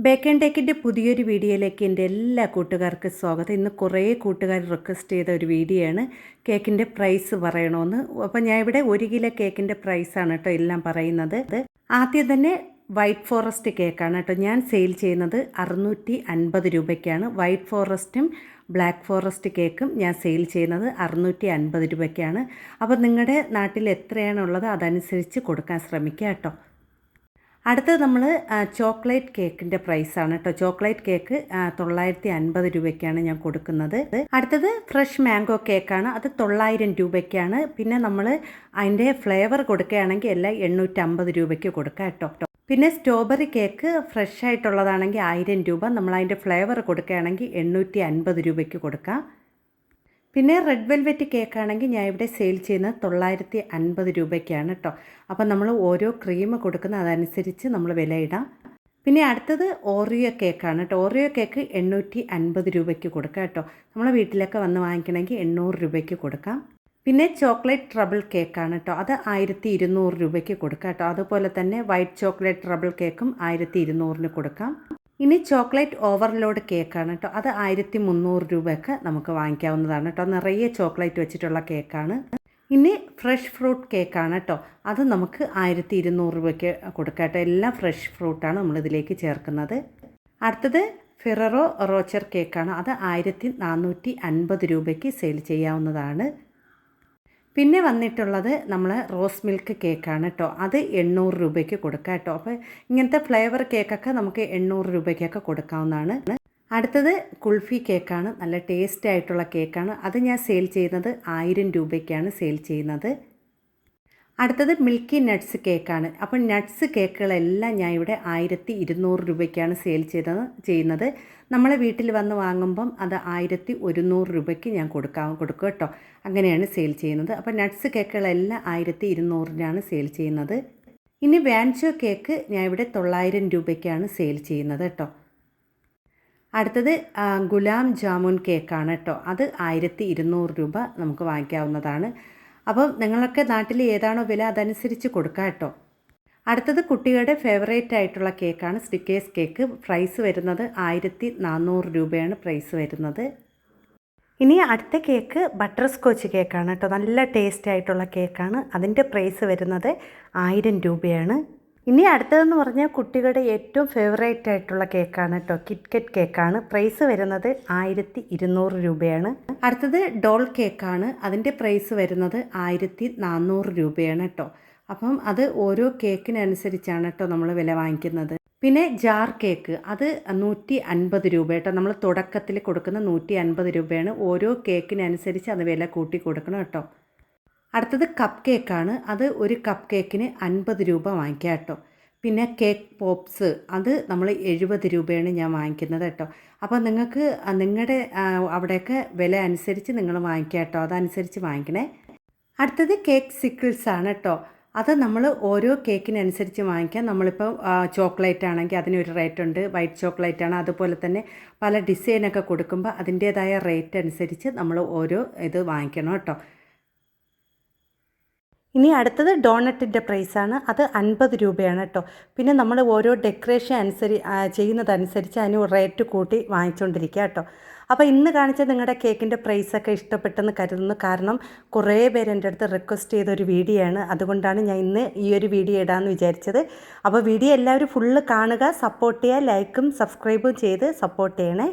Bake and ടേക്കിൻ്റെ പുതിയൊരു വീഡിയോയിലേക്ക് എൻ്റെ എല്ലാ കൂട്ടുകാർക്കും സ്വാഗതം. ഇന്ന് കുറേ കൂട്ടുകാർ റിക്വസ്റ്റ് ചെയ്ത ഒരു വീഡിയോ ആണ് കേക്കിൻ്റെ പ്രൈസ് പറയണമെന്ന്. അപ്പോൾ ഞാൻ ഇവിടെ 1 കിലോ കേക്കിൻ്റെ പ്രൈസാണ് കേട്ടോ എല്ലാം പറയുന്നത്. ആദ്യം തന്നെ വൈറ്റ് ഫോറസ്റ്റ് കേക്കാണ് കേട്ടോ ഞാൻ സെയിൽ ചെയ്യുന്നത് 650 രൂപയ്ക്കാണ്. വൈറ്റ് ഫോറസ്റ്റും ബ്ലാക്ക് ഫോറസ്റ്റ് കേക്കും ഞാൻ സെയിൽ ചെയ്യുന്നത് 650 രൂപയ്ക്കാണ്. അപ്പോൾ നിങ്ങളുടെ നാട്ടിൽ എത്രയാണുള്ളത് അതനുസരിച്ച് കൊടുക്കാൻ ശ്രമിക്കുക കേട്ടോ. അടുത്തത് നമ്മൾ ചോക്ലേറ്റ് കേക്കിൻ്റെ പ്രൈസാണ് കേട്ടോ. ചോക്ലേറ്റ് കേക്ക് 950 രൂപയ്ക്കാണ് ഞാൻ കൊടുക്കുന്നത്. അടുത്തത് ഫ്രഷ് മാംഗോ കേക്കാണ്, അത് 900 രൂപയ്ക്കാണ്. പിന്നെ നമ്മൾ അതിൻ്റെ ഫ്ലേവർ കൊടുക്കുകയാണെങ്കിൽ എല്ലാം 850 രൂപയ്ക്ക് കൊടുക്കാം കേട്ടോ. പിന്നെ സ്ട്രോബെറി കേക്ക് ഫ്രഷ് ആയിട്ടുള്ളതാണെങ്കിൽ 1000 രൂപ, നമ്മൾ അതിൻ്റെ ഫ്ലേവർ കൊടുക്കുകയാണെങ്കിൽ 850 രൂപയ്ക്ക് കൊടുക്കാം. പിന്നെ റെഡ് വെൽവെറ്റ് കേക്കാണെങ്കിൽ ഞാൻ ഇവിടെ സെയിൽ ചെയ്യുന്നത് 950 രൂപയ്ക്കാണ് കേട്ടോ. അപ്പം നമ്മൾ ഓരോ ക്രീം കൊടുക്കുന്ന അതനുസരിച്ച് നമ്മൾ വില ഇടാം. പിന്നെ അടുത്തത് ഓറിയോ കേക്കാണ് കേട്ടോ. ഓറിയോ കേക്ക് 850 രൂപയ്ക്ക് കൊടുക്കാം കേട്ടോ. നമ്മളെ വീട്ടിലൊക്കെ വന്ന് വാങ്ങിക്കണമെങ്കിൽ 800 രൂപയ്ക്ക് കൊടുക്കാം. പിന്നെ ചോക്ലേറ്റ് ട്രബിൾ കേക്കാണ് കേട്ടോ, അത് 1200 രൂപയ്ക്ക് കൊടുക്കാം കേട്ടോ. അതുപോലെ തന്നെ വൈറ്റ് ചോക്ലേറ്റ് ട്രബിൾ കേക്കും 1200 കൊടുക്കാം. ഇനി ചോക്ലേറ്റ് ഓവർലോഡ് കേക്കാണ് കേട്ടോ, അത് 1300 രൂപയൊക്കെ നമുക്ക് വാങ്ങിക്കാവുന്നതാണ് കേട്ടോ. നിറയെ ചോക്ലേറ്റ് വെച്ചിട്ടുള്ള കേക്കാണ്. ഇനി ഫ്രഷ് ഫ്രൂട്ട് കേക്കാണ് കേട്ടോ, അത് നമുക്ക് 1200 രൂപയ്ക്ക് കൊടുക്കാം കേട്ടോ. എല്ലാം ഫ്രഷ് ഫ്രൂട്ടാണ് നമ്മളിതിലേക്ക് ചേർക്കുന്നത്. അടുത്തത് ഫെററോ റോച്ചർ കേക്കാണ്, അത് 1450 രൂപയ്ക്ക് സെയിൽ ചെയ്യാവുന്നതാണ്. പിന്നെ വന്നിട്ടുള്ളത് നമ്മൾ റോസ് മിൽക്ക് കേക്കാണ് കേട്ടോ, അത് 800 രൂപയ്ക്ക് കൊടുക്കാം കേട്ടോ. അപ്പോൾ ഇങ്ങനത്തെ ഫ്ലേവർ കേക്കൊക്കെ നമുക്ക് 800 രൂപയ്ക്കൊക്കെ കൊടുക്കാവുന്നതാണ്. അടുത്തത് കുൾഫി കേക്കാണ്, നല്ല ടേസ്റ്റ് ആയിട്ടുള്ള കേക്കാണ്, അത് ഞാൻ സെയിൽ ചെയ്യുന്നത് 1000 രൂപയ്ക്കാണ് സെയിൽ ചെയ്യുന്നത്. അടുത്തത് മിൽക്കി നട്ട്സ് കേക്കാണ്. അപ്പം നട്ട്സ് കേക്കുകളെല്ലാം ഞാൻ ഇവിടെ 1200 രൂപയ്ക്കാണ് സെയിൽ ചെയ്യുന്നത്. നമ്മളെ വീട്ടിൽ വന്ന് വാങ്ങുമ്പം അത് 1100 രൂപയ്ക്ക് ഞാൻ കൊടുക്കും കേട്ടോ. അങ്ങനെയാണ് സെയിൽ ചെയ്യുന്നത്. അപ്പോൾ നട്ട്സ് കേക്കുകളെല്ലാം 1200-നാണ് സെയിൽ ചെയ്യുന്നത്. ഇനി വാൻചോ കേക്ക് ഞാൻ ഇവിടെ 900 രൂപയ്ക്കാണ് സെയിൽ ചെയ്യുന്നത് കേട്ടോ. അടുത്തത് ഗുലാം ജാമുൻ കേക്കാണ് കേട്ടോ, അത് 1200 രൂപ നമുക്ക് വാങ്ങിക്കാവുന്നതാണ്. അപ്പം നിങ്ങളൊക്കെ നാട്ടിൽ ഏതാണോ വില അതനുസരിച്ച് കൊടുക്കാം കേട്ടോ. അടുത്തത് കുട്ടികളുടെ ഫേവറേറ്റ് ആയിട്ടുള്ള കേക്കാണ് സ്നിക്കേഴ്സ് കേക്ക്. പ്രൈസ് വരുന്നത് 1400 രൂപയാണ് പ്രൈസ് വരുന്നത്. ഇനി അടുത്ത കേക്ക് ബട്ടർ സ്കോച്ച് കേക്കാണ് കേട്ടോ, നല്ല ടേസ്റ്റ് ആയിട്ടുള്ള കേക്കാണ്. അതിൻ്റെ പ്രൈസ് വരുന്നത് 1000 രൂപയാണ്. ഇനി അടുത്തതെന്ന് പറഞ്ഞാൽ കുട്ടികളുടെ ഏറ്റവും ഫേവറേറ്റ് ആയിട്ടുള്ള കേക്കാണ് കേട്ടോ, കിറ്റ്കറ്റ് കേക്കാണ്. പ്രൈസ് വരുന്നത് 1200 രൂപയാണ്. അടുത്തത് ഡോൾ കേക്കാണ്, അതിൻ്റെ പ്രൈസ് വരുന്നത് 1400 രൂപയാണ് കേട്ടോ. അപ്പം അത് ഓരോ കേക്കിനനുസരിച്ചാണ് കേട്ടോ നമ്മൾ വില വാങ്ങിക്കുന്നത്. പിന്നെ ജാർ കേക്ക്, അത് 150 രൂപ കേട്ടോ. നമ്മൾ തുടക്കത്തിൽ കൊടുക്കുന്ന 150 രൂപയാണ്. ഓരോ കേക്കിനനുസരിച്ച് അത് വില കൂട്ടി കൊടുക്കണം കേട്ടോ. അടുത്തത് കപ്പ് കേക്കാണ്, അത് ഒരു കപ്പ് കേക്കിന് 50 രൂപ വാങ്ങിക്കാം കേട്ടോ. പിന്നെ കേക്ക് പോപ്സ്, അത് നമ്മൾ 70 രൂപയാണ് ഞാൻ വാങ്ങിക്കുന്നത് കേട്ടോ. അപ്പോൾ നിങ്ങൾക്ക് നിങ്ങളുടെ അവിടെയൊക്കെ വില അനുസരിച്ച് നിങ്ങൾ വാങ്ങിക്കാം കേട്ടോ, അതനുസരിച്ച് വാങ്ങിക്കണേ. അടുത്തത് കേക്ക് സിക്കിൾസ് ആണ് കേട്ടോ, അത് നമ്മൾ ഓരോ കേക്കിനനുസരിച്ച് വാങ്ങിക്കാം. നമ്മളിപ്പോൾ ചോക്ലേറ്റ് ആണെങ്കിൽ അതിനൊരു റേറ്റ് ഉണ്ട്, വൈറ്റ് ചോക്ലേറ്റ് ആണ്, അതുപോലെ തന്നെ പല ഡിസൈനൊക്കെ കൊടുക്കുമ്പോൾ അതിൻ്റേതായ റേറ്റ് അനുസരിച്ച് നമ്മൾ ഓരോ ഇത് വാങ്ങിക്കണം കേട്ടോ. ഇനി അടുത്തത് ഡോണറ്റിൻ്റെ പ്രൈസാണ്, അത് 50 രൂപയാണ് കേട്ടോ. പിന്നെ നമ്മൾ ഓരോ ഡെക്കറേഷൻ ചെയ്യുന്നതനുസരിച്ച് അതിന് റേറ്റ് കൂട്ടി വാങ്ങിച്ചുകൊണ്ടിരിക്കുക കേട്ടോ. അപ്പോൾ ഇന്ന് കാണിച്ച നിങ്ങളുടെ കേക്കിൻ്റെ പ്രൈസൊക്കെ ഇഷ്ടപ്പെട്ടെന്ന് കരുതുന്നു. കാരണം കുറേ പേര് എൻ്റെ അടുത്ത് റിക്വസ്റ്റ് ചെയ്തൊരു വീഡിയോ ആണ്, അതുകൊണ്ടാണ് ഞാൻ ഇന്ന് ഈ ഒരു വീഡിയോ ഇടാമെന്ന് വിചാരിച്ചത്. അപ്പോൾ വീഡിയോ എല്ലാവരും ഫുള്ള് കാണുക, സപ്പോർട്ട് ചെയ്യുക, ലൈക്കും സബ്സ്ക്രൈബും ചെയ്ത് സപ്പോർട്ട് ചെയ്യണേ.